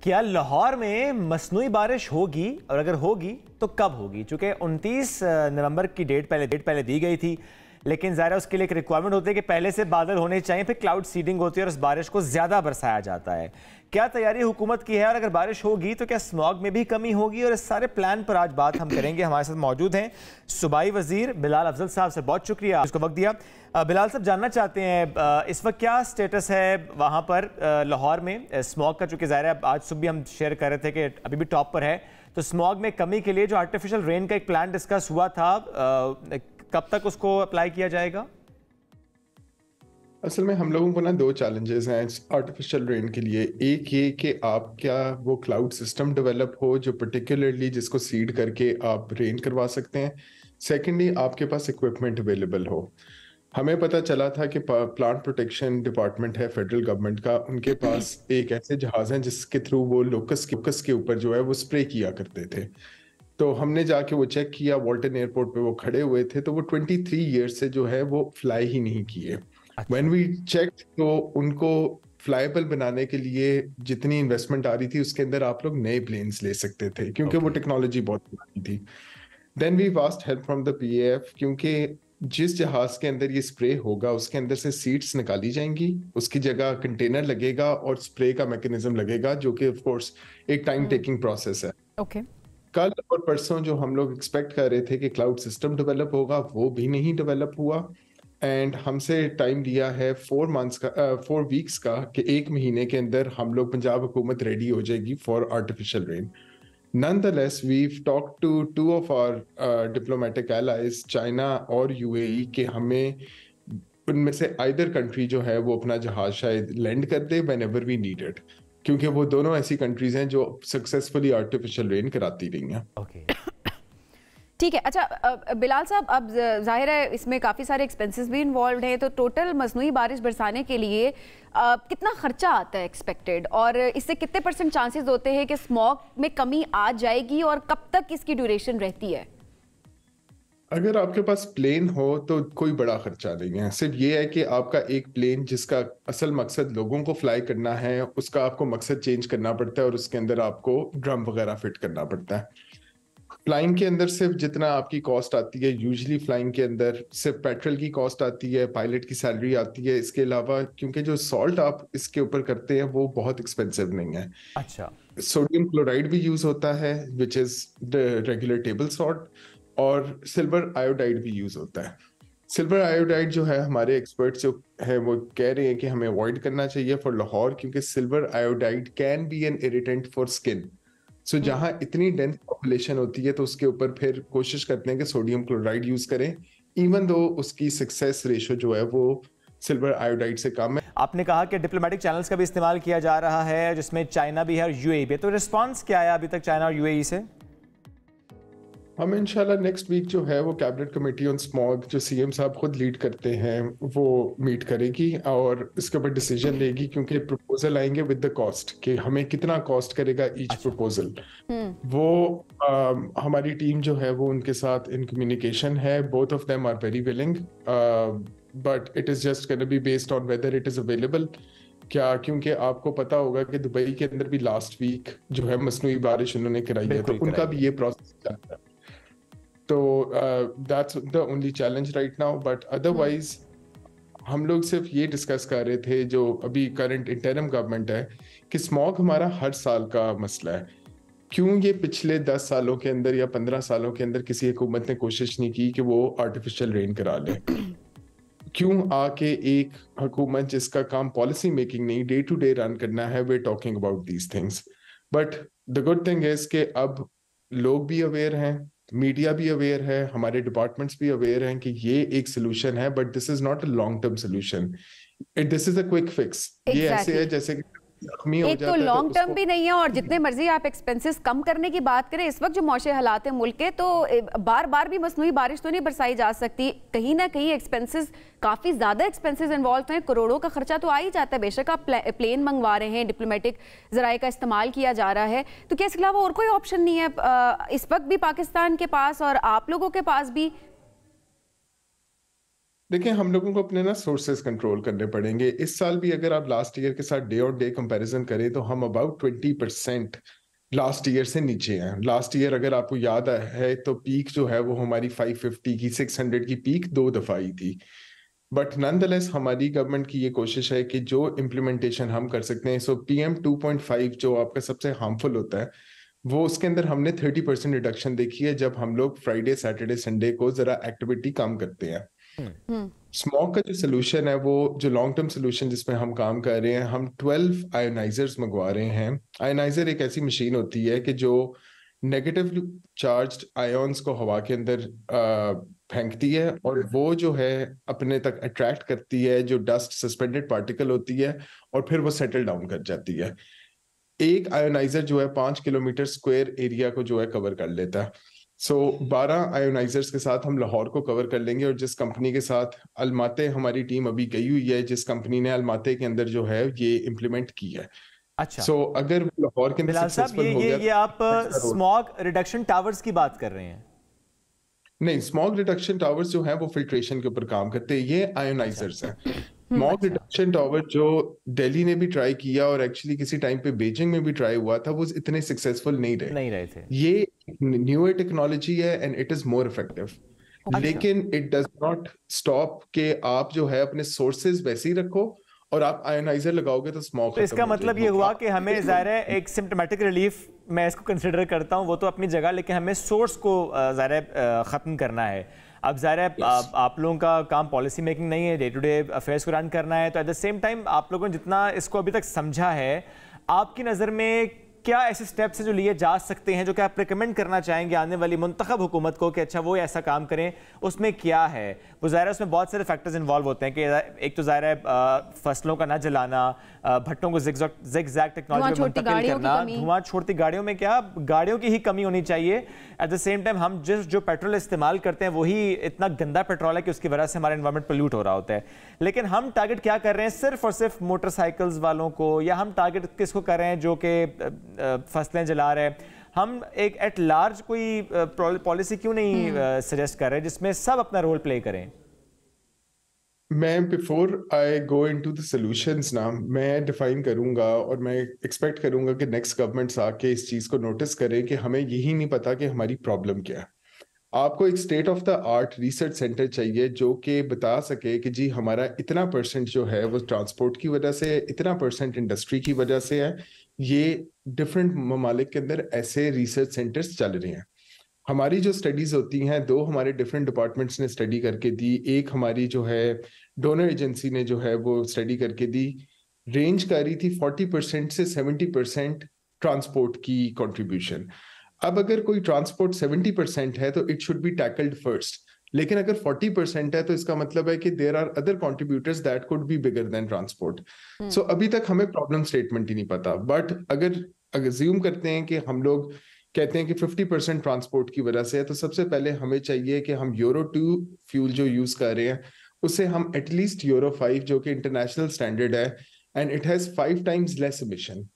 क्या लाहौर में मसनूई बारिश होगी और अगर होगी तो कब होगी? चूंकि 29 नवंबर की डेट पहले दी गई थी, लेकिन ज़ाहिर है उसके लिए एक रिक्वायरमेंट होती है कि पहले से बादल होने चाहिए, फिर क्लाउड सीडिंग होती है और उस बारिश को ज़्यादा बरसाया जाता है। क्या तैयारी हुकूमत की है और अगर बारिश होगी तो क्या स्मॉग में भी कमी होगी? और इस सारे प्लान पर आज बात हम करेंगे। हमारे साथ मौजूद हैं सूबाई वजीर बिलाल अफजल साहब से, बहुत शुक्रिया उसको वक्त दिया। बिलाल साहब, जानना चाहते हैं इस वक्त क्या स्टेटस है वहाँ पर लाहौर में स्मॉग का? चूँकि ज़ाहिर है आज सुबह भी हम शेयर कर रहे थे कि अभी भी टॉप पर है, तो स्मॉग में कमी के लिए जो आर्टिफिशियल रेन का एक प्लान डिस्कस हुआ था, कब तक उसको अप्लाई किया जाएगा? असल में हम लोगों को ना दो चैलेंजेस हैं आर्टिफिशियल रेन के लिए। एक ये कि आप क्या वो क्लाउड सिस्टम डेवलप हो जो पर्टिकुलरली जिसको सीड करके आप रेन करवा सकते हैं। सेकेंडली, आपके पास इक्विपमेंट अवेलेबल हो। हमें पता चला था कि प्लांट प्रोटेक्शन डिपार्टमेंट है फेडरल गवर्नमेंट का, उनके पास एक ऐसे जहाज हैं जिसके थ्रू वो लोकस के ऊपर जो है वो स्प्रे किया करते थे। तो हमने जाके वो चेक किया, वॉल्टन एयरपोर्ट पे वो खड़े हुए थे, तो वो 23 ईयर्स से जो है वो फ्लाई ही नहीं किए। व्हेन वी चेक, तो उनको फ्लाईबल बनाने के लिए जितनी इन्वेस्टमेंट आ रही थी उसके अंदर आप लोग नए प्लेन्स ले सकते थे, क्योंकि वो टेक्नोलॉजी बहुत पुरानी थी। Then we vast help from the PAF, क्योंकि जिस जहाज के अंदर ये स्प्रे होगा उसके अंदर से सीड्स निकाली जाएंगी, उसकी जगह कंटेनर लगेगा और स्प्रे का मैकेनिज्म लगेगा, जो कि ऑफ कोर्स एक टाइम टेकिंग प्रोसेस है। कल और परसों जो हम लोग एक्सपेक्ट कर रहे थे कि क्लाउड सिस्टम डेवलप होगा, वो भी नहीं डेवलप हुआ। एंड हमसे टाइम लिया है 4 वीक्स का, कि 1 महीने के अंदर हम लोग पंजाब हुकूमत रेडी हो जाएगी for artificial rain. Nonetheless, we've talked to two of our diplomatic allies, China और यूएई, के हमें उनमें से आइदर कंट्री जो है वो अपना जहाज शायद लैंड कर दे whenever we need it, क्योंकि वो दोनों ऐसी कंट्रीज हैं जो सक्सेसफुली आर्टिफिशियल रेन कराती रही हैं। ठीक है। अच्छा बिलाल साहब, अब जाहिर है इसमें काफ़ी सारे एक्सपेंसेस भी इन्वॉल्व हैं, तो टोटल मसनूई बारिश बरसाने के लिए कितना खर्चा आता है एक्सपेक्टेड, और इससे कितने % चांसेस होते हैं कि स्मॉग में कमी आ जाएगी, और कब तक इसकी ड्यूरेशन रहती है? अगर आपके पास प्लेन हो तो कोई बड़ा खर्चा नहीं है। सिर्फ ये है कि आपका एक प्लेन जिसका असल मकसद लोगों को फ्लाई करना है, उसका आपको मकसद चेंज करना पड़ता है और उसके अंदर आपको ड्रम वगैरह फिट करना पड़ता है। फ्लाइंग के अंदर सिर्फ जितना आपकी कॉस्ट आती है, यूजुअली फ्लाइंग के अंदर सिर्फ पेट्रोल की कॉस्ट आती है, पायलट की सैलरी आती है। इसके अलावा क्योंकि जो सॉल्ट आप इसके ऊपर करते हैं वो बहुत एक्सपेंसिव नहीं है। अच्छा। सोडियम क्लोराइड भी यूज होता है which is the regular table salt, और सिल्वर आयोडाइड भी यूज होता है। सिल्वर आयोडाइड जो है, हमारे एक्सपर्ट्स जो है वो कह रहे हैं कि हमें अवॉइड करना चाहिए फॉर लाहौर, क्योंकि silver iodide can be an irritant for skin. So जहां इतनी डेंस पॉपुलेशन होती है तो उसके ऊपर फिर कोशिश करते हैं कि सोडियम क्लोराइड यूज करें, इवन दो उसकी सक्सेस रेशो जो है वो सिल्वर आयोडाइड से कम है। आपने कहा कि डिप्लोमेटिक चैनल्स का भी इस्तेमाल किया जा रहा है, जिसमें चाइना भी है और यूएई भी है, तो रिस्पांस क्या आया अभी तक चाइना और यूएई से? हम इंशाल्लाह नेक्स्ट वीक जो है वो कैबिनेट कमेटी ऑन स्मॉग, जो सीएम साहब खुद लीड करते हैं, वो मीट करेगी और इसके ऊपर डिसीजन लेगी, क्योंकि प्रपोजल आएंगे विद द कॉस्ट कि हमें कितना कॉस्ट करेगा ईच प्रपोजल। वो हमारी टीम जो है वो उनके साथ इन कम्युनिकेशन है। Both of them are very willing, but it is just gonna be based on whether it is available. क्या, क्योंकि आपको पता होगा कि दुबई के अंदर भी लास्ट वीक जो है मसनूई बारिश उन्होंने कराई है, तो उनका भी ये प्रोसेस चल रहा है। तो that's the only challenge right now, but otherwise हम लोग सिर्फ ये डिस्कस कर रहे थे, जो अभी करंट इंटरिम गवर्नमेंट है, कि स्मॉग हमारा हर साल का मसला है। क्यों ये पिछले 10 सालों के अंदर या 15 सालों के अंदर किसी हुकूमत ने कोशिश नहीं की कि वो आर्टिफिशियल रेन करा ले? क्यों आके एक हुकूमत जिसका काम पॉलिसी मेकिंग नहीं, डे टू डे रन करना है, we talking about these things. But the good thing is कि अब लोग भी अवेयर हैं, मीडिया भी अवेयर है, हमारे डिपार्टमेंट्स भी अवेयर हैं कि ये एक सोल्यूशन है, but this is not a long term solution, this is a quick fix. ये ऐसे है जैसे कि एक तो लॉन्ग टर्म भी नहीं है, और जितने मर्जी आप एक्सपेंसेस कम करने की बात करें, इस वक्त जो मौशे हालात है मुल्क के, तो बार बार भी मसनूई बारिश तो नहीं बरसाई जा सकती। कहीं ना कहीं एक्सपेंसेस, काफी ज्यादा एक्सपेंसेस इन्वॉल्व हैं, करोड़ों का खर्चा तो आ ही जाता है। बेशक आप प्लेन मंगवा रहे हैं, डिप्लोमेटिक जराए का इस्तेमाल किया जा रहा है, तो क्या इसके अलावा और कोई ऑप्शन नहीं है इस वक्त भी पाकिस्तान के पास और आप लोगों के पास भी? देखिए, हम लोगों को अपने ना सोर्सेज कंट्रोल करने पड़ेंगे। इस साल भी अगर आप लास्ट ईयर के साथ डे ऑन डे कंपैरिजन करें तो हम अबाउट 20% लास्ट ईयर से नीचे हैं। लास्ट ईयर अगर आपको याद है तो पीक जो है वो हमारी 550 की 600 की पीक 2 दफा आई थी। बट नॉनदलेस हमारी गवर्नमेंट की ये कोशिश है कि जो इम्प्लीमेंटेशन हम कर सकते हैं, सो PM 2.5 जो आपका सबसे हार्मफुल होता है, वो उसके अंदर हमने 30% रिडक्शन देखी है जब हम लोग फ्राइडे सैटरडे संडे को जरा एक्टिविटी कम करते हैं। स्मॉग का जो सोल्यूशन है, वो जो लॉन्ग टर्म सोल्यूशन जिसमें हम काम कर रहे हैं, हम 12 आयोनाइजर्स मंगवा रहे हैं। आयोनाइजर एक ऐसी मशीन होती है कि जो नेगेटिव चार्ज्ड आयोन्स को हवा के अंदर फेंकती है और वो जो है अपने तक अट्रैक्ट करती है जो डस्ट सस्पेंडेड पार्टिकल होती है और फिर वो सेटल डाउन कर जाती है। एक आयोनाइजर जो है 5 किलोमीटर स्क्वायर एरिया को जो है कवर कर लेता है। 12 आयोनाइजर्स के साथ हम लाहौर को कवर कर लेंगे। और जिस कंपनी के साथ अलमाते हमारी टीम अभी गई हुई है, जिस कंपनी ने अलमाते के अंदर जो है ये इम्प्लीमेंट की है। अच्छा, अगर लाहौर के अंदर बिलाल साहब, सक्सेसफुल हो गया, ये आप स्मॉग रिडक्शन टावर्स की बात कर रहे हैं? नहीं, स्मॉग रिडक्शन टावर्स जो है वो फिल्ट्रेशन के ऊपर काम करते हैं, ये आयोनाइजर्स हैं। स्मॉग रिडक्शन टावर जो दिल्ली ने भी ट्राई किया और एक्चुअली किसी टाइम पे बीजिंग में भी ट्राई हुआ था, वो इतने सक्सेसफुल नहीं रहे थे। ये न्यूअर टेक्नोलॉजी है and it is more effective. लेकिन इट डज नॉट स्टॉप के आप जो है अपने सोर्सेज वैसे ही रखो और आप आयोनाइजर लगाओगे तो स्मॉग। तो इसका मतलब ये हुआ कि हमें ज़ाहिर है एक सिम्प्टोमेटिक रिलीफ मैं इसको कंसिडर करता हूँ, वो तो अपनी जगह, लेकिन हमें सोर्स को ज़ाहिर है ख़त्म करना है। अब ज़ाहिर है आप लोगों का काम पॉलिसी मेकिंग नहीं है, डे टू डे अफेयर्स को रन करना है। तो एट द सेम टाइम आप लोगों ने जितना इसको अभी तक समझा है, आपकी नज़र में क्या ऐसे स्टेप्स हैं जो लिए जा सकते हैं, जो कि आप रिकमेंड करना चाहेंगे आने वाली मुंतखब हुकूमत को कि अच्छा वो ऐसा काम करें? उसमें क्या है? वो ज़ाहिर है उसमें बहुत सारे फैक्टर्स इन्वॉल्व होते हैं कि एक तो ज़ाहिर है फसलों का ना जलाना, भट्टों को ज़िगज़ैग टेक्नोलॉजी में मुंतकिल करना, धुआं छोड़ती गाड़ियों में क्या गाड़ियों की ही कमी होनी चाहिए। एट द सेम टाइम हम जो पेट्रोल इस्तेमाल करते हैं वही इतना गंदा पेट्रोल है कि उसकी वजह से हमारा एनवायरनमेंट पोल्यूट हो रहा होता है। लेकिन हम टारगेट क्या कर रहे हैं, सिर्फ और सिर्फ मोटरसाइकिल्स वालों को, या हम टारगेट किसको कर रहे हैं जो कि फसलें जला रहे हैं? हम एक एट लार्ज कोई पॉलिसी क्यों नहीं सजेस्ट कर रहे जिसमें सब अपना रोल प्ले करें? मैं before I go into the solutions ना, मैं डिफाइन करूंगा और मैं एक्सपेक्ट करूंगा कि नेक्स्ट गवर्नमेंट्स आके इस चीज को नोटिस करें कि हमें यही नहीं पता कि हमारी प्रॉब्लम क्या है। आपको एक state of the art research centre चाहिए जो कि बता सके कि जी हमारा इतना परसेंट जो है वो ट्रांसपोर्ट की वजह से, इतना परसेंट इंडस्ट्री की वजह से है। ये डिफरेंट ममालिक के अंदर ऐसे रिसर्च सेंटर्स चल रहे हैं। हमारी जो स्टडीज होती हैं, दो हमारे डिफरेंट डिपार्टमेंट्स ने स्टडी करके दी। एक हमारी जो है डोनर एजेंसी ने जो है वो स्टडी करके दी, रेंज कर रही थी 40% से 70% ट्रांसपोर्ट की कंट्रीब्यूशन। अब अगर कोई ट्रांसपोर्ट 70% है तो it should be tackled first, लेकिन अगर 40% है तो इसका मतलब है कि there are other contributors that could be bigger than transport. So अभी तक हमें प्रॉब्लम स्टेटमेंट ही नहीं पता। बट अगर अज्यूम करते हैं कि हम लोग कहते हैं कि 50% ट्रांसपोर्ट की वजह से है, तो सबसे पहले हमें चाहिए कि हम यूरो 2 फ्यूल जो यूज कर रहे हैं उसे हम एटलीस्ट यूरो 5 जो कि इंटरनेशनल स्टैंडर्ड है and it has 5 times less emission.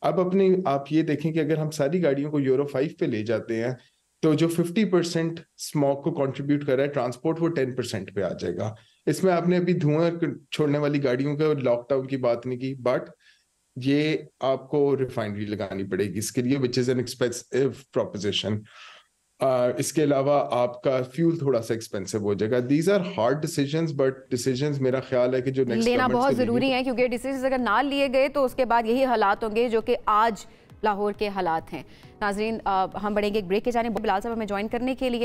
अब आप ये देखें कि अगर हम सारी गाड़ियों को यूरो 5 पे ले जाते हैं तो जो 50% स्मॉग को कंट्रीब्यूट कर रहा है ट्रांसपोर्ट, वो 10% पे आ जाएगा। इसमें आपने अभी धुआं छोड़ने वाली गाड़ियों का लॉकडाउन की बात नहीं की, बट ये आपको रिफाइनरी लगानी पड़ेगी इसके लिए, which is an expensive proposition. इसके अलावा आपका फ्यूल थोड़ा सा एक्सपेंसिव हो जाएगा। These are hard decisions, but decisions मेरा ख्याल है कि जो नेक्स्ट लेना बहुत जरूरी है, क्योंकि डिसीजंस अगर ना लिए गए तो उसके बाद यही हालात होंगे जो कि आज लाहौर के हालात हैं। नाजरीन, हम बढ़ेंगे एक ब्रेक के जाने। बिलाल साहब हमें ज्वाइन करने के लिए